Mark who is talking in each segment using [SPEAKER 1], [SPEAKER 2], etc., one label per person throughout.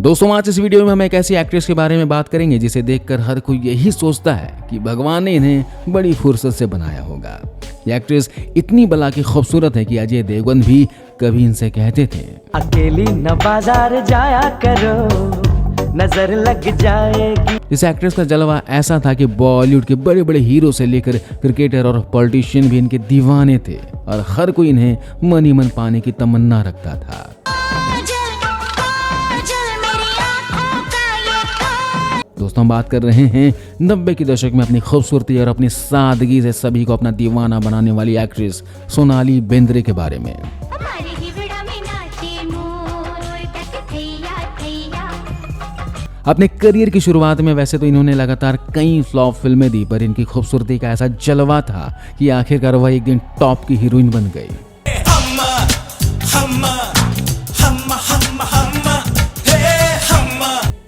[SPEAKER 1] दोस्तों आज इस वीडियो में हम एक ऐसी एक्ट्रेस के बारे में बात करेंगे जिसे देखकर हर कोई यही सोचता है कि भगवान ने इन्हें बड़ी फुर्सत से बनाया होगा। ये एक्ट्रेस इतनी बला की खूबसूरत है कि अजय देवगन भी कभी इनसे कहते थे,
[SPEAKER 2] अकेली न बाजार जाया करो, नजर लग जाएगी।
[SPEAKER 1] इस एक्ट्रेस का जलवा ऐसा था कि बॉलीवुड के बड़े बड़े हीरो से लेकर क्रिकेटर और पॉलिटिशियन भी इनके दीवाने थे और हर कोई इन्हें मन ही मन पाने की तमन्ना रखता था। दोस्तों हम बात कर रहे हैं 90 के दशक में अपनी खूबसूरती और अपनी सादगी से सभी को अपना दीवाना बनाने वाली एक्ट्रेस सोनाली बेंद्रे के बारे में। अपने करियर की शुरुआत में वैसे तो इन्होंने लगातार कई फ्लॉप फिल्में दी, पर इनकी खूबसूरती का ऐसा जलवा था कि आखिरकार वह एक दिन टॉप की हीरोइन बन गई।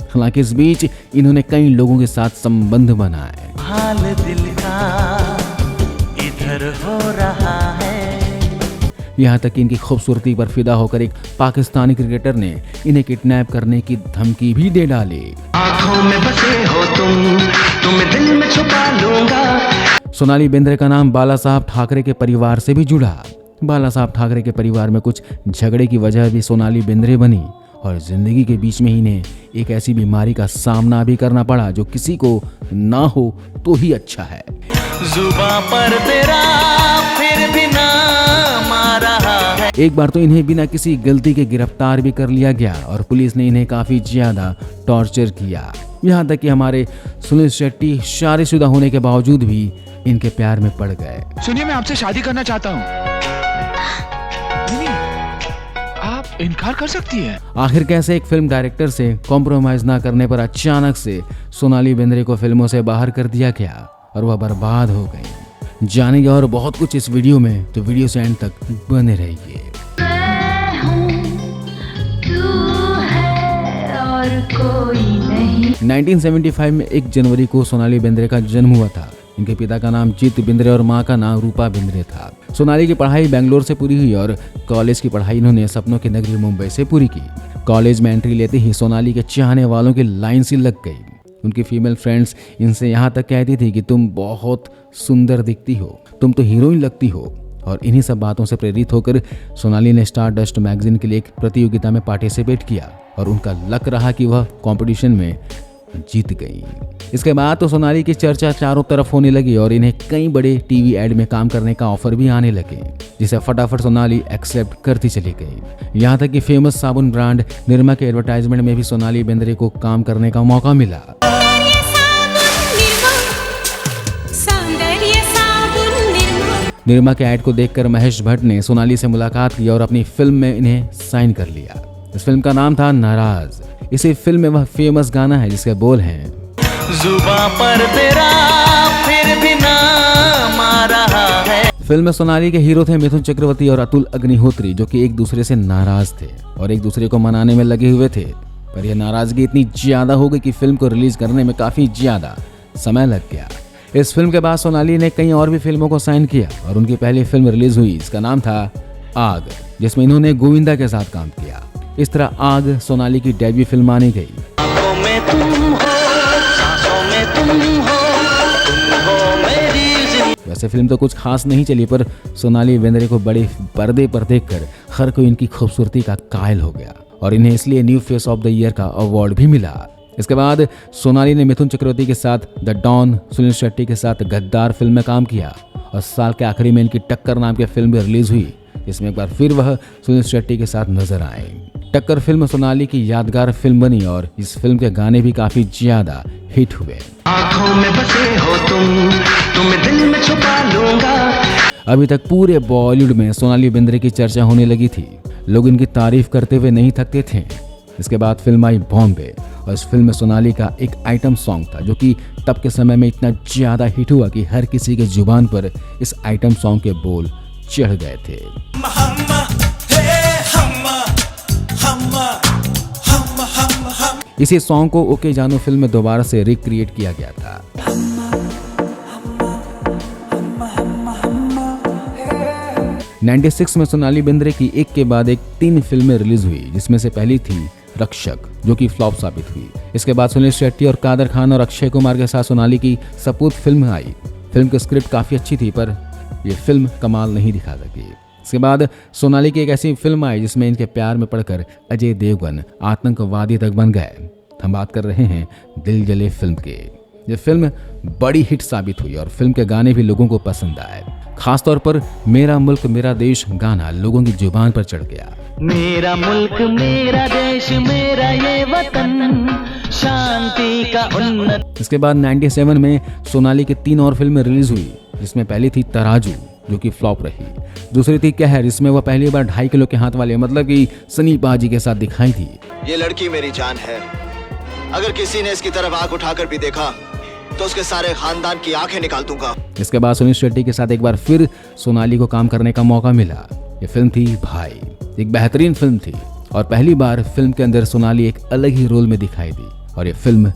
[SPEAKER 1] हालांकि इस बीच इन्होंने कई लोगों के साथ संबंध बनाए।
[SPEAKER 2] हाल दिल का इधर हो रहा है।
[SPEAKER 1] यहाँ तक कि इनकी खूबसूरती पर फिदा होकर एक पाकिस्तानी क्रिकेटर ने इन्हें किडनैप करने की धमकी भी दे डाली।
[SPEAKER 2] आँखों में बसे हो तुम दिल में छुपा लूंगा।
[SPEAKER 1] सोनाली बेंद्रे का नाम बाला साहब ठाकरे के परिवार से भी जुड़ा। बाला साहब ठाकरे के परिवार में कुछ झगड़े की वजह भी सोनाली बेंद्रे बनी और जिंदगी के बीच में इन्हें एक ऐसी बीमारी का सामना भी करना पड़ा जो किसी को ना हो तो ही अच्छा है।
[SPEAKER 2] जुबां पर तेरा फिर भी नाम आ रहा है।
[SPEAKER 1] एक बार तो इन्हें बिना किसी गलती के गिरफ्तार भी कर लिया गया और पुलिस ने इन्हें काफी ज्यादा टॉर्चर किया। यहाँ तक कि हमारे सुनील शेट्टी शादीशुदा होने के बावजूद भी इनके प्यार में पड़ गए।
[SPEAKER 3] सुनिए, मैं आपसे शादी करना चाहता हूँ। इनकार कर सकती है।
[SPEAKER 1] आखिर कैसे एक फिल्म डायरेक्टर से कॉम्प्रोमाइज ना करने पर अचानक से सोनाली बेंद्रे को फिल्मों से बाहर कर दिया गया और वह बर्बाद हो गई। जानेंगे और बहुत कुछ इस वीडियो में, तो वीडियो से एंड तक बने रहिए। 1975 में 1 जनवरी को सोनाली बेंद्रे का जन्म हुआ था। इनके पिता का नाम जीत बेंद्रे और मां का नाम रूपा बेंद्रे था। सोनाली की पढ़ाई बेंगलोर से पूरी हुई और कॉलेज की पढ़ाई इन्होंने सपनों की नगरी मुंबई से पूरी की। कॉलेज में एंट्री लेते ही सोनाली के चाहने वालों की लाइन सी लग गई। उनकी फीमेल फ्रेंड्स इनसे यहाँ तक कहती थी कि तुम बहुत सुंदर दिखती हो, तुम तो हीरोइन लगती हो। और इन्हीं सब बातों से प्रेरित होकर सोनाली ने स्टार डस्ट मैगजीन के लिए एक प्रतियोगिता में पार्टिसिपेट किया और उनका लक रहा कि वह कंपटीशन में जीत गई। इसके बाद तो सोनाली की चर्चा चारों तरफ होने लगी और इन्हें कई बड़े टीवी एड में काम करने का ऑफर भी आने लगे, जिसे फटाफट सोनाली एक्सेप्ट करती चली गई। यहाँ तक कि फेमस साबुन ब्रांड निरमा के एडवर्टाइजमेंट में भी सोनाली बेंद्रे को काम करने का मौका मिला। निरमा के ऐड को देखकर महेश भट्ट ने सोनाली से मुलाकात की और अपनी फिल्म में इन्हें साइन कर लिया। इस फिल्म का नाम था नाराज। इसी फिल्म में वह फेमस गाना है जिसके बोल हैं,
[SPEAKER 2] जुबां पर तेरा फिर भी नाम आ रहा है।
[SPEAKER 1] फिल्म में सोनाली के हीरो थे मिथुन चक्रवर्ती और अतुल अग्निहोत्री, जो कि एक दूसरे से नाराज थे और एक दूसरे को मनाने में लगे हुए थे। पर यह नाराजगी इतनी ज्यादा हो गई कि फिल्म को रिलीज करने में काफी ज्यादा समय लग गया। इस फिल्म के बाद सोनाली ने कई और भी फिल्मों को साइन किया और उनकी पहली फिल्म रिलीज हुई। इसका नाम था आग, जिसमें इन्होंने गोविंदा के साथ काम किया। इस तरह आग सोनाली की डेब्यू फिल्म मानी गई।
[SPEAKER 2] आँखों में तुम हो, सांसों में तुम हो मेरी जिंदगी।
[SPEAKER 1] वैसे फिल्म तो कुछ खास नहीं चली, पर सोनाली बेंद्रे को बड़े पर्दे पर देखकर हर कोई इनकी खूबसूरती का कायल हो गया और इन्हें इसलिए new face of the year का अवार्ड भी मिला। इसके बाद सोनाली ने मिथुन चक्रवर्ती के साथ द डॉन, सुनील शेट्टी के साथ गद्दार फिल्म में काम किया और साल के आखिरी में इनकी टक्कर नाम की फिल्म भी रिलीज हुई, जिसमें एक बार फिर वह सुनील शेट्टी के साथ नजर आए। टक्कर फिल्म सोनाली की यादगार फिल्म बनी और इस फिल्म के गाने भी काफी ज्यादा हिट हुए।
[SPEAKER 2] आँखों में बसे हो तुम दिल में छुपा लूंगा।
[SPEAKER 1] अभी तक पूरे बॉलीवुड में सोनाली बेंद्रे की चर्चा होने लगी थी। लोग इनकी तारीफ करते हुए नहीं थकते थे। इसके बाद फिल्म आई बॉम्बे और इस फिल्म में सोनाली का एक आइटम सॉन्ग था जो कि तब के समय में इतना ज्यादा हिट हुआ कि हर किसी के जुबान पर इस आइटम सॉन्ग के बोल चढ़ गए थे। इसी सॉन्ग को ओके जानू फिल्म में दोबारा से रिक्रिएट किया गया था। 96 में सोनाली बेंद्रे की एक के बाद एक 3 फिल्में रिलीज हुई, जिसमें से पहली थी रक्षक, जो कि फ्लॉप साबित हुई। इसके बाद सुनील शेट्टी और कादर खान और अक्षय कुमार के साथ सोनाली की सपूत फिल्म आई। फिल्म की स्क्रिप्ट काफ़ी अच्छी थी, पर यह फिल्म कमाल नहीं दिखा सकी। इसके बाद सोनाली की एक ऐसी फिल्म आई जिसमें इनके प्यार में पड़कर अजय देवगन आतंकवादी तक बन गए। हम बात कर रहे हैं दिल जले फिल्म के। ये फिल्म बड़ी हिट साबित हुई और फिल्म के गाने भी लोगों को पसंद आए। खासतौर पर मेरा मुल्क मेरा देश गाना लोगों की जुबान पर चढ़ गया।
[SPEAKER 2] मेरा मुल्क मेरा देश मेरा ये वतन शांति का उन्नत।
[SPEAKER 1] इसके बाद 97 में सोनाली की 3 और फिल्में रिलीज हुई, जिसमें पहली थी तराजू, जो कि फ्लॉप रही। दूसरी थी कहर, जिसमें वह पहली बार 2.5 किलो के हाथ वाले मतलब कि सनी पाजी के साथ दिखाई थी।
[SPEAKER 4] ये लड़की मेरी जान है, अगर किसी ने इसकी तरफ आंख उठाकर भी देखा तो उसके सारे खानदान की आंखें निकाल दूंगा।
[SPEAKER 1] इसके बाद सुनील शेट्टी के साथ एक बार फिर सोनाली को काम करने का मौका मिला। ये फिल्म थी भाई। एक बेहतरीन फिल्म थी और पहली बार फिल्म के अंदर सोनाली एक अलग ही रोल में दिखाई दी और ये फिल्म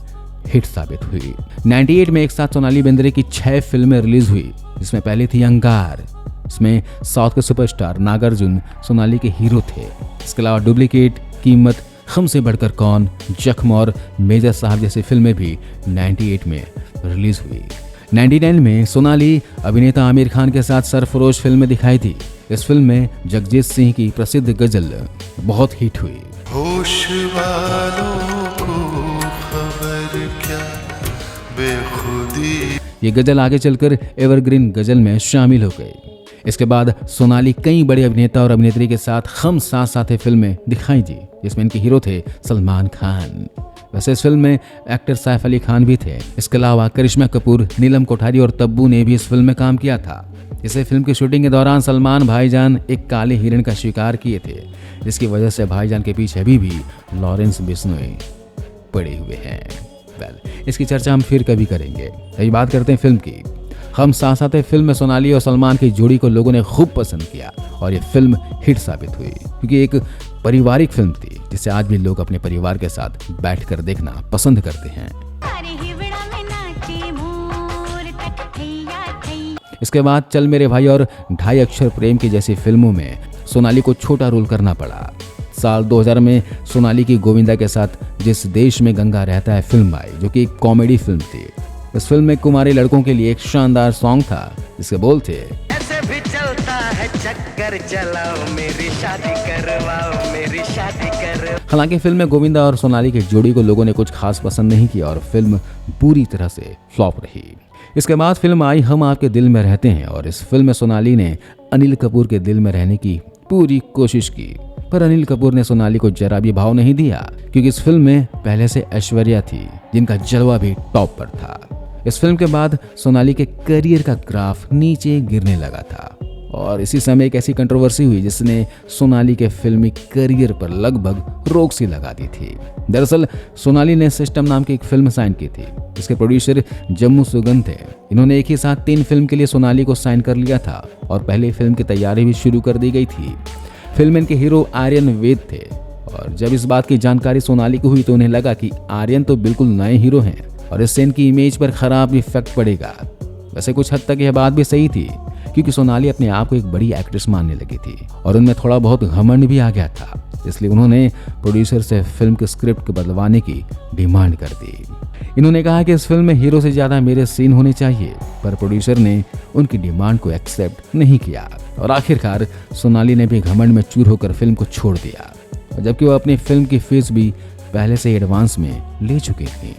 [SPEAKER 1] हिट साबित हुई। 98 में एक साथ सोनाली बेंद्रे की 6 फिल्में रिलीज हुई, जिसमें पहली थी अंगार। इसमें साउथ के सुपरस्टार नागार्जुन सोनाली के हीरो थे। इसके अलावा डुप्लीकेट, कीमत, हमसे बढ़कर कौन, जख्म और मेजर साहब जैसी फिल्में भी 98 में रिलीज हुई। 99 में सोनाली अभिनेता आमिर खान के साथ सरफरोश फिल्म में दिखाई थी। इस फिल्म में जगजीत सिंह की प्रसिद्ध गजल बहुत हिट हुई।
[SPEAKER 5] होश वालों को खबर क्या बेखुदी।
[SPEAKER 1] ये गजल आगे चलकर एवरग्रीन गजल में शामिल हो गई। इसके बाद सोनाली कई बड़े अभिनेता और अभिनेत्री के साथ हम साथ साथ फिल्में दिखाई दी, जिसमें इनके हीरो थे सलमान खान। वैसे इस फिल्म में एक्टर सैफ अली खान भी थे। इसके अलावा करिश्मा कपूर, नीलम कोठारी और तब्बू ने भी इस फिल्म में काम किया था। इसे फिल्म की शूटिंग के दौरान सलमान भाईजान एक काले हिरण का शिकार किए थे, जिसकी वजह से भाईजान के पीछे अभी भी लॉरेंस बिश्नोई पड़े हुए हैं। इसकी चर्चा हम फिर कभी करेंगे। अभी बात करते हैं फिल्म की। हम साथ साथ फिल्म में सोनाली और सलमान की जोड़ी को लोगों ने खूब पसंद किया और ये फिल्म हिट साबित हुई, क्योंकि एक पारिवारिक फिल्म थी जिसे आज भी लोग अपने परिवार के साथ बैठकर देखना पसंद करते हैं। इसके बाद चल मेरे भाई और 2.5 अक्षर प्रेम की जैसी फिल्मों में सोनाली को छोटा रोल करना पड़ा। साल 2000 में सोनाली की गोविंदा के साथ जिस देश में गंगा रहता है फिल्म आई, जो कि एक कॉमेडी फिल्म थी। इस फिल्म में कुमारी लड़कों के लिए एक शानदार सॉन्ग था, जिसके बोल थे
[SPEAKER 2] ऐसे भी चलता है चक्कर, चलाओ मेरी शादी करवाओ मेरी शादी कर।
[SPEAKER 1] हालांकि फिल्म में गोविंदा और सोनाली की जोड़ी को लोगों ने कुछ खास पसंद नहीं किया और फिल्म पूरी तरह से फ्लॉप रही। इसके बाद फिल्म आई हम आपके दिल में रहते हैं और इस फिल्म में सोनाली ने अनिल कपूर के दिल में रहने की पूरी कोशिश की, पर अनिल कपूर ने सोनाली को जरा भी भाव नहीं दिया, क्योंकि इस फिल्म में पहले से ऐश्वर्या थी, जिनका जलवा भी टॉप पर था। इस फिल्म के बाद सोनाली के करियर का ग्राफ नीचे गिरने लगा था और इसी समय एक ऐसी कंट्रोवर्सी हुई जिसने सोनाली के फिल्मी करियर पर लगभग रोक सी लगा दी थी। दरअसल सोनाली ने सिस्टम नाम की एक फिल्म साइन की थी, जिसके प्रोड्यूसर जम्मू सुगंध थे। इन्होंने एक ही साथ 3 फिल्म के लिए सोनाली को साइन कर लिया था और पहले फिल्म की तैयारी भी शुरू कर दी गई थी। फिल्म इनके हीरो आर्यन वेद थे और जब इस बात की जानकारी सोनाली को हुई तो उन्हें लगा कि आर्यन तो बिल्कुल नए हीरो हैं और इससे इनकी इमेज पर खराब इफेक्ट पड़ेगा। वैसे कुछ हद तक यह बात भी सही थी, क्योंकि सोनाली अपने आप को एक बड़ी एक्ट्रेस मानने लगी थी और उनमें थोड़ा बहुत घमंड भी आ गया था। इसलिए उन्होंने प्रोड्यूसर से फिल्म के स्क्रिप्ट को बदलवाने की डिमांड कर दी। इन्होंने कहा कि इस फिल्म में हीरो से ज्यादा मेरे सीन होने चाहिए, पर प्रोड्यूसर ने उनकी डिमांड को एक्सेप्ट नहीं किया और आखिरकार सोनाली ने भी घमंड में चूर होकर फिल्म को छोड़ दिया, जबकि वो अपनी फिल्म की फीस भी पहले से एडवांस में ले चुकी थी।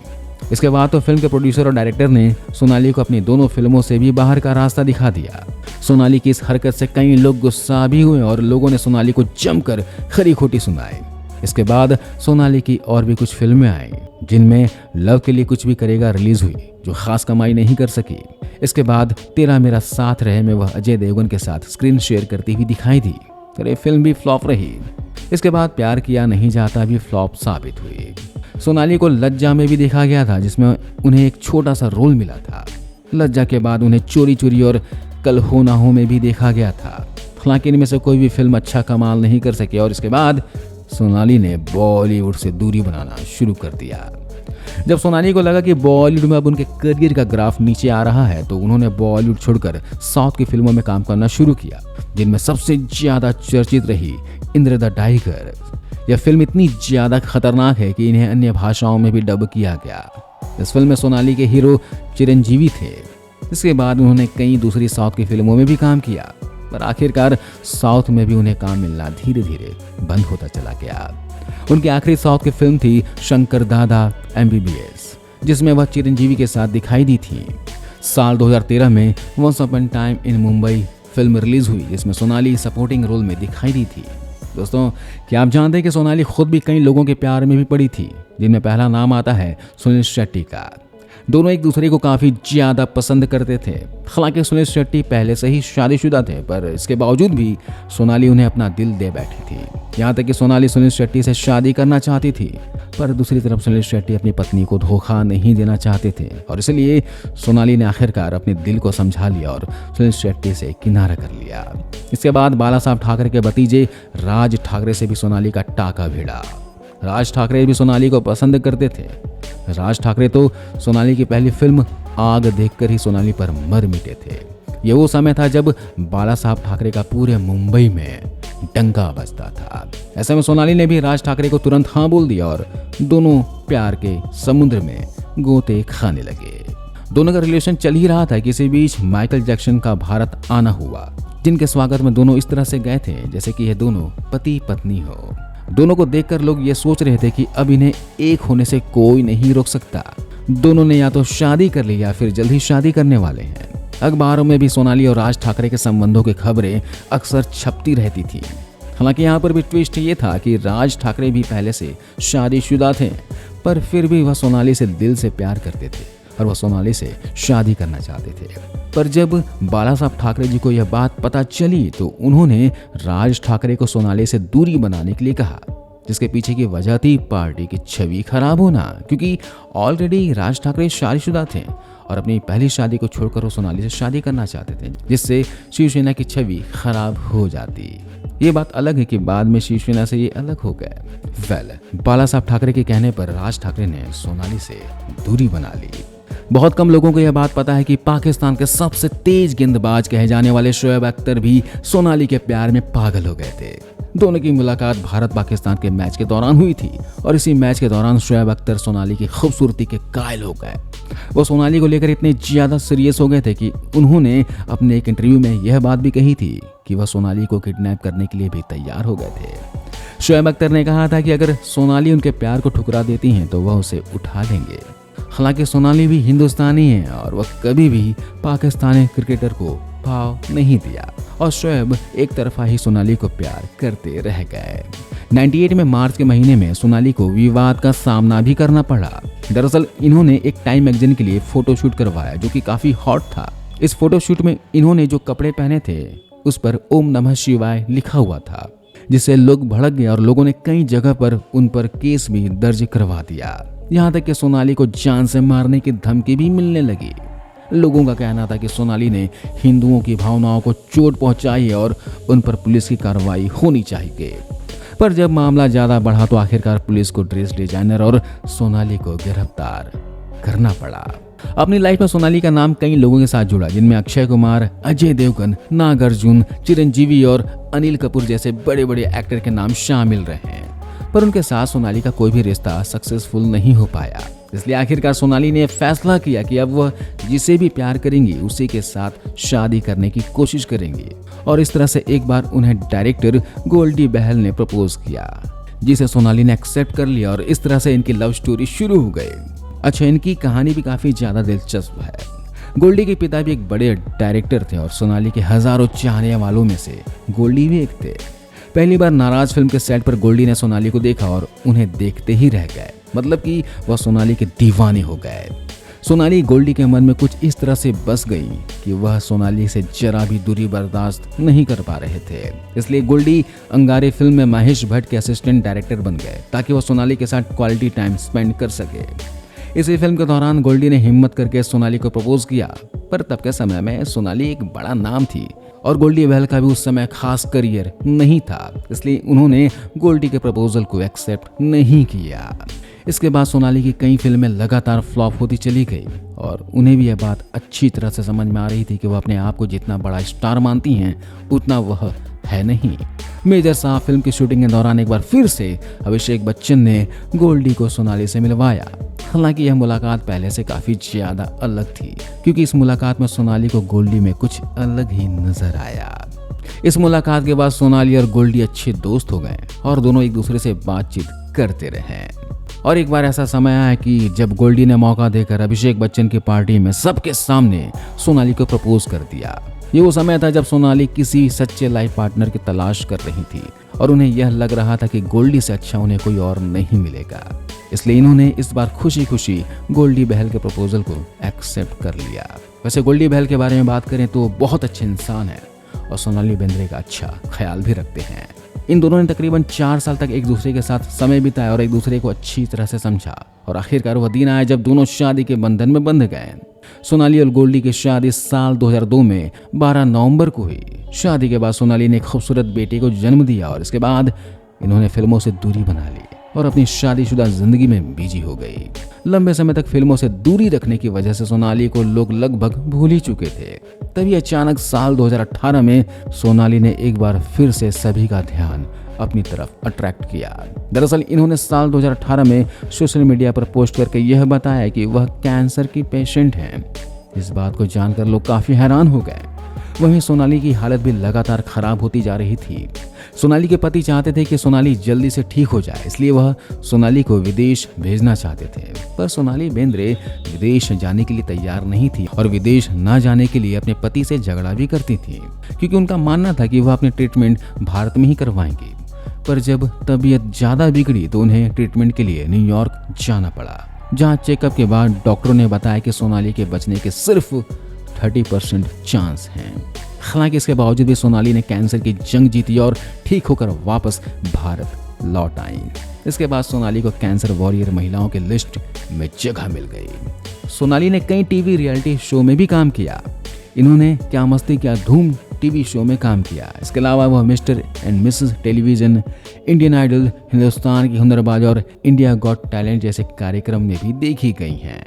[SPEAKER 1] इसके बाद तो फिल्म के प्रोड्यूसर और डायरेक्टर ने सोनाली को अपनी दोनों फिल्मों से भी बाहर का रास्ता दिखा दिया। सोनाली की इस हरकत से कई लोग गुस्सा भी हुए और लोगों ने सोनाली को जमकर खरी खोटी सुनाई। इसके बाद सोनाली की और भी कुछ फिल्में आई, जिनमें लव के लिए कुछ भी करेगा रिलीज हुई, जो खास कमाई नहीं कर सकी। इसके बाद तेरा मेरा साथ रहे में वह अजय देवगन के साथ स्क्रीन शेयर करती हुई दिखाई दी, पर यह फिल्म भी फ्लॉप रही। इसके बाद प्यार किया नहीं जाता भी फ्लॉप साबित हुई। सोनाली को लज्जा में भी देखा गया था, जिसमें उन्हें एक छोटा सा रोल मिला था। लज्जा के बाद उन्हें चोरी चोरी और कल हो ना हो में भी देखा गया था। हालांकि इनमें से कोई भी फिल्म अच्छा कमाल नहीं कर सकी और इसके बाद सोनाली ने बॉलीवुड से दूरी बनाना शुरू कर दिया। जब सोनाली को लगा कि बॉलीवुड में अब उनके करियर का ग्राफ नीचे आ रहा है, तो उन्होंने बॉलीवुड छोड़कर साउथ की फिल्मों में काम करना शुरू किया, जिनमें सबसे ज्यादा चर्चित रही इंद्र द टाइगर। यह फिल्म इतनी ज्यादा खतरनाक है कि इन्हें अन्य भाषाओं में भी डब किया गया। इस फिल्म में सोनाली के हीरो चिरंजीवी थे। इसके बाद उन्होंने कई दूसरी साउथ की फिल्मों में भी काम किया, पर आखिरकार साउथ में भी उन्हें काम मिलना धीरे धीरे बंद होता चला गया। उनकी आखिरी साउथ की फिल्म थी शंकर दादा MBBS, जिसमें वह चिरंजीवी के साथ दिखाई दी थी। साल 2013 में once upon time in Mumbai film release हुई, जिसमें सोनाली सपोर्टिंग रोल में दिखाई दी थी। दोस्तों, क्या आप जानते हैं कि सोनाली खुद भी कई लोगों के प्यार में भी पड़ी थी, जिनमें पहला नाम आता है सुनील शेट्टी का। दोनों एक दूसरे को काफी ज्यादा पसंद करते थे। हालांकि सुनील शेट्टी पहले से ही शादीशुदा थे, पर इसके बावजूद भी सोनाली उन्हें अपना दिल दे बैठी थी। यहाँ तक कि सोनाली सुनील शेट्टी से शादी करना चाहती थी, पर दूसरी तरफ सुनील शेट्टी अपनी पत्नी को धोखा नहीं देना चाहते थे, और इसलिए सोनाली ने आखिरकार अपने दिल को समझा लिया और सुनील शेट्टी से किनारा कर लिया। इसके बाद बाला साहब ठाकरे के भतीजे राज ठाकरे से भी सोनाली का टाका भिड़ा। राज ठाकरे भी सोनाली को पसंद करते थे। राज ठाकरे तो सोनाली की पहली फिल्म आग देखकर ही सोनाली पर मर मिटे थे। यह वो समय था जब बाला साहब ठाकरे का पूरे मुंबई में डंका बजता था। ऐसे में सोनाली ने भी राज ठाकरे को तुरंत हाँ बोल दिया और दोनों प्यार के समुद्र में गोते खाने लगे। दोनों का रिलेशन चल ही रहा था कि इसी बीच माइकल जैक्सन का भारत आना हुआ, जिनके स्वागत में दोनों इस तरह से गए थे जैसे कि ये दोनों पति पत्नी हो। दोनों को देखकर लोग ये सोच रहे थे कि अब इन्हें एक होने से कोई नहीं रोक सकता। दोनों ने या तो शादी कर ली या फिर जल्द ही शादी करने वाले हैं। अखबारों में भी सोनाली और राज ठाकरे के संबंधों की खबरें अक्सर छपती रहती थी। हालांकि यहाँ पर भी ट्विस्ट ये था कि राज ठाकरे भी पहले से शादीशुदा थे, पर फिर भी वह सोनाली से दिल से प्यार करते थे और वह सोनाली से शादी करना चाहते थे। पर जब बाला साहब ठाकरे जी को यह बात पता चली तो उन्होंने राज ठाकरे को सोनाली से दूरी बनाने के लिए कहा, जिसके पीछे की वजह थी पार्टी की छवि खराब होना, क्योंकि ऑलरेडी राज ठाकरे शादीशुदा थे और अपनी पहली शादी को छोड़कर वो सोनाली से शादी करना चाहते थे, जिससे शिवसेना की छवि खराब हो जाती। ये बात अलग है कि बाद में शिवसेना से ये अलग हो गए। बाला साहब ठाकरे के कहने पर राज ठाकरे ने सोनाली से दूरी बना ली। बहुत कम लोगों को यह बात पता है कि पाकिस्तान के सबसे तेज गेंदबाज कहे जाने वाले शोएब अख्तर भी सोनाली के प्यार में पागल हो गए थे। दोनों की मुलाकात भारत पाकिस्तान के मैच के दौरान हुई थी और इसी मैच के दौरान शोएब अख्तर सोनाली की खूबसूरती के कायल हो गए। वो सोनाली को लेकर इतने ज्यादा सीरियस हो गए थे कि उन्होंने अपने एक इंटरव्यू में यह बात भी कही थी कि वह सोनाली को किडनैप करने के लिए भी तैयार हो गए थे। शोएब अख्तर ने कहा था कि अगर सोनाली उनके प्यार को ठुकरा देती हैं तो वह उसे उठा लेंगे। हालांकि सोनाली भी हिंदुस्तानी है और वह कभी भी पाकिस्तानी क्रिकेटर को भाव नहीं दिया और शोएब एक तरफा ही सोनाली को प्यार करते रह गए। 98 में मार्च के महीने में सोनाली को विवाद का सामना भी करना पड़ा। दरअसल इन्होंने एक टाइम मैगजीन के लिए फोटोशूट करवाया जो कि काफी हॉट था। इस फोटोशूट में इन्होंने जो कपड़े पहने थे उस पर ओम नमः शिवाय लिखा हुआ था, जिससे लोग भड़क गए और लोगों ने कई जगह पर उन पर केस भी दर्ज करवा दिया। यहाँ तक कि सोनाली को जान से मारने की धमकी भी मिलने लगी। लोगों का कहना था कि सोनाली ने हिंदुओं की भावनाओं को चोट पहुंचाई है और उन पर पुलिस की कार्रवाई होनी चाहिए। पर जब मामला ज्यादा बढ़ा तो आखिरकार पुलिस को ड्रेस डिजाइनर और सोनाली को गिरफ्तार करना पड़ा। अपनी लाइफ में सोनाली का नाम कई लोगों के साथ जुड़ा, जिनमें अक्षय कुमार, अजय देवगन, नागार्जुन, चिरंजीवी और अनिल कपूर जैसे बड़े बड़े एक्टर के नाम शामिल रहे हैं। पर उनके साथ सोनाली का कोई भी रिश्ता सक्सेसफुल नहीं हो पाया। इसलिए आखिरकार सोनाली ने फैसला किया कि अब वह जिसे भी प्यार करेंगी उसी के साथ शादी करने की कोशिश करेंगी। और इस तरह से एक बार उन्हें डायरेक्टर गोल्डी बहल ने प्रपोज किया, जिसे सोनाली ने एक्सेप्ट कर लिया और इस तरह से इनकी लव स्टोरी शुरू हो गई। अच्छा, इनकी कहानी भी काफी ज्यादा दिलचस्प है। गोल्डी के पिता भी एक बड़े डायरेक्टर थे और सोनाली के हजारों चाहने वालों में से गोल्डी भी एक थे। पहली बार नाराज फिल्म के सेट पर गोल्डी ने सोनाली को देखा और उन्हें देखते ही रह गए, मतलब कि वह सोनाली के दीवाने हो गए। सोनाली गोल्डी के मन में कुछ इस तरह से बस गई कि वह सोनाली से जरा भी दूरी बर्दाश्त नहीं कर पा रहे थे। इसलिए गोल्डी अंगारे फिल्म में महेश भट्ट के असिस्टेंट डायरेक्टर बन गए ताकि वह सोनाली के साथ क्वालिटी टाइम स्पेंड कर सके। इसी फिल्म के दौरान गोल्डी ने हिम्मत करके सोनाली को प्रपोज किया, पर तब के समय में सोनाली एक बड़ा नाम थी और गोल्डी बहल का भी उस समय खास करियर नहीं था, इसलिए उन्होंने गोल्डी के प्रपोजल को एक्सेप्ट नहीं किया। इसके बाद सोनाली की कई फिल्में लगातार फ्लॉप होती चली गई और उन्हें भी यह बात अच्छी तरह से समझ में आ रही थी कि वह अपने आप को जितना बड़ा स्टार मानती हैं उतना वह है नहीं। मेजर साहब फिल्म की शूटिंग के दौरान एक बार फिर से अभिषेक बच्चन ने गोल्डी को सोनाली से मिलवाया। हालांकि यह मुलाकात पहले से काफी ज्यादा अलग थी, क्योंकि इस मुलाकात में सोनाली को गोल्डी में कुछ अलग ही नजर आया। इस मुलाकात के बाद सोनाली और गोल्डी अच्छे दोस्त हो गए और दोनों एक दूसरे से बातचीत करते रहे। और एक बार ऐसा समय आया कि जब गोल्डी ने मौका देकर अभिषेक बच्चन की पार्टी में सबके सामने सोनाली को प्रपोज कर दिया। ये वो समय था जब सोनाली किसी सच्चे लाइफ पार्टनर की तलाश कर रही थी और उन्हें यह लग रहा था कि गोल्डी से अच्छा उन्हें कोई और नहीं मिलेगा। इसलिए इन्होंने इस बार खुशी खुशी गोल्डी बहल के प्रपोजल को एक्सेप्ट कर लिया। वैसे गोल्डी बहल के बारे में बात करें तो बहुत अच्छे इंसान है और सोनाली बेंद्रे का अच्छा ख्याल भी रखते हैं। इन दोनों ने तकरीबन 4 साल तक एक दूसरे के साथ समय बिताया और एक दूसरे को अच्छी तरह से समझा और आखिरकार वह दिन आया जब दोनों शादी के बंधन में बंध गए। सोनाली और गोल्डी की शादी साल 2002 में 12 नवंबर को हुई। शादी के बाद सोनाली ने एक खूबसूरत बेटे को जन्म दिया और इसके बाद इन्होंने फिल्मों से दूरी बना ली और अपनी शादीशुदा जिंदगी में बिजी हो गई। लंबे समय तक फिल्मों से दूरी रखने की वजह से सोनाली को लोग लगभग भूल ही चुके थे। तभी अचानक साल 2018 में सोनाली ने एक बार फिर से सभी का ध्यान अपनी तरफ अट्रैक्ट किया। दरअसल इन्होंने साल 2018 में सोशल मीडिया पर पोस्ट करके यह बताया कि वह कैंसर की पेशेंट हैं। इस बात को जानकर लोग काफी हैरान हो गए। वहीं सोनाली की हालत भी लगातार खराब होती जा रही थी। सोनाली के पति चाहते थे कि सोनाली जल्दी से ठीक हो जाए, इसलिए वह सोनाली को विदेश भेजना चाहते थे। पर सोनाली बेंद्रे विदेश जाने के लिए तैयार नहीं थी और विदेश न जाने के लिए अपने पति से झगड़ा भी करती थी, क्योंकि उनका मानना था कि वह अपने ट्रीटमेंट भारत में ही करवाएंगी। पर जब तबीयत ज्यादा बिगड़ी तो उन्हें ट्रीटमेंट के लिए न्यूयॉर्क जाना पड़ा, जहाँ चेकअप के बाद डॉक्टरों ने बताया कि सोनाली के बचने के सिर्फ 30% चांस हैं। हालांकि इसके बावजूद भी सोनाली ने कैंसर की जंग जीती और ठीक होकर वापस भारत लौट आई। इसके बाद सोनाली को कैंसर वॉरियर महिलाओं के लिस्ट में जगह मिल गई। सोनाली ने कई टीवी रियलिटी शो में भी काम किया। इन्होंने क्या मस्ती क्या धूम टीवी शो में काम किया। इसके अलावा वह Mr and Mrs television, Indian Idol, Hindustan की हुनरबाज और इंडिया गॉट टैलेंट जैसे कार्यक्रम में भी देखी गई हैं।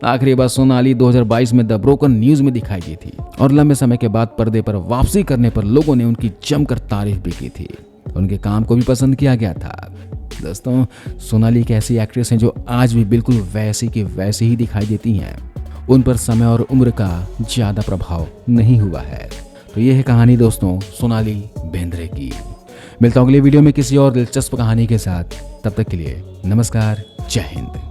[SPEAKER 1] आखिरी बार सोनाली 2022 में द ब्रोकन न्यूज में दिखाई दी थी और लंबे समय के बाद पर्दे पर वापसी करने पर लोगों ने उनकी जमकर तारीफ भी की थी। उनके काम को भी पसंद किया गया था। दोस्तों, सोनाली एक ऐसी एक्ट्रेस हैं जो आज भी बिल्कुल वैसी की वैसी ही दिखाई देती हैं। उन पर समय और उम्र का ज्यादा प्रभाव नहीं हुआ है। तो ये है कहानी दोस्तों सोनाली बेंद्रे की। मिलता हूं अगले वीडियो में किसी और दिलचस्प कहानी के साथ। तब तक के लिए नमस्कार, जय हिंद।